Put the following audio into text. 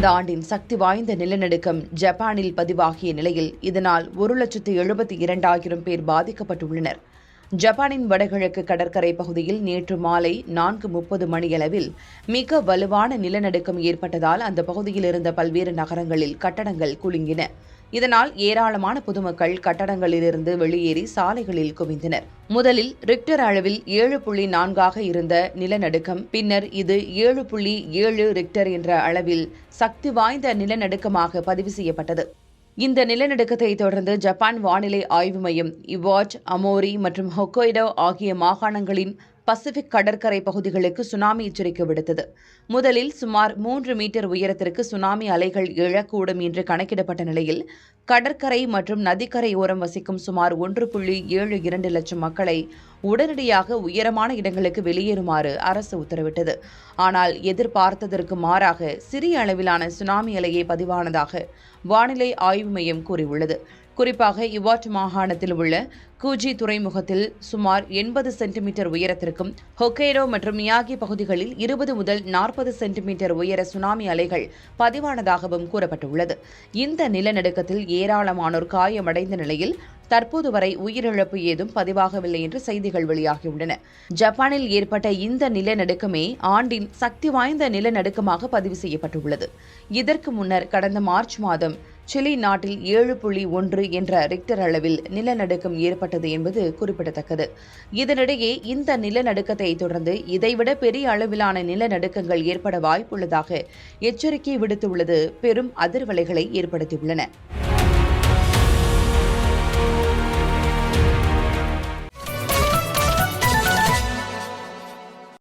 இந்த ஆண்டின் சக்தி வாய்ந்த நிலநடுக்கம் ஜப்பானில் பதிவாகிய நிலையில் இதனால் 1,72,000 பேர் பாதிக்கப்பட்டுள்ளனர். ஜப்பானின் வடகிழக்கு கடற்கரை பகுதியில் நேற்று மாலை 4:30 மணியளவில் மிக வலுவான நிலநடுக்கம் ஏற்பட்டதால் அந்த பகுதியில் இருந்த பல்வேறு நகரங்களில் கட்டடங்கள் குலுங்கின. இதனால் ஏராளமான பொதுமக்கள் கட்டடங்களிலிருந்து வெளியேறி சாலைகளில் குவிந்தனர். முதலில் ரிக்டர் அளவில் 7.4 இருந்த நிலநடுக்கம் பின்னர் இது 7.7 ரிக்டர் என்ற அளவில் சக்தி வாய்ந்த நிலநடுக்கமாக பதிவு செய்யப்பட்டது. இந்த நிலநடுக்கத்தை தொடர்ந்து ஜப்பான் வானிலை ஆய்வு மையம் இவாட், அமோரி மற்றும் ஹொக்கைடோ ஆகிய மாகாணங்களின் பசிபிக் கடற்கரை பகுதிகளுக்கு சுனாமி எச்சரிக்கை விடுத்தது. முதலில் சுமார் 3 மீட்டர் உயரத்திற்கு சுனாமி அலைகள் எழக்கூடும் என்று கணக்கிடப்பட்ட நிலையில் கடற்கரை மற்றும் நதிக்கரை ஓரம் வசிக்கும் சுமார் 1.72 லட்சம் மக்களை உடனடியாக உயரமான இடங்களுக்கு வெளியேறுமாறு அரசு உத்தரவிட்டது. ஆனால் எதிர்பார்த்ததற்கு மாறாக சிறிய அளவிலான சுனாமி அலையே பதிவானதாக வானிலை ஆய்வு மையம் கூறியுள்ளது. குறிப்பாக இவாட் மாகாணத்தில் உள்ள கூஜி துறைமுகத்தில் சுமார் 80 சென்டிமீட்டர் உயரத்திற்கும், ஹொக்கைடோ மற்றும் மியாகி பகுதிகளில் 20 முதல் 40 சென்டிமீட்டர் உயர சுனாமி அலைகள் பதிவானதாகவும் கூறப்பட்டுள்ளது. இந்த நிலநடுக்கத்தில் ஏராளமானோர் காயமடைந்த நிலையில் தற்போது வரை உயிரிழப்பு ஏதும் பதிவாகவில்லை என்று செய்திகள் வெளியாகியுள்ளன. ஜப்பானில் ஏற்பட்ட இந்த நிலநடுக்கமே ஆண்டின் சக்தி வாய்ந்த நிலநடுக்கமாக பதிவு செய்யப்பட்டுள்ளது. இதற்கு முன்னர் கடந்த மார்ச் மாதம் சிலி நாட்டில் 7.1 என்ற ரிக்டர் அளவில் நிலநடுக்கம் ஏற்பட்டது என்பது குறிப்பிடத்தக்கது. இதனிடையே இந்த நிலநடுக்கத்தை தொடர்ந்து இதைவிட பெரிய அளவிலான நிலநடுக்கங்கள் ஏற்பட வாய்ப்புள்ளதாக எச்சரிக்கை விடுத்துள்ளது பெரும் அதிர்வலைகளை ஏற்படுத்தியுள்ளன.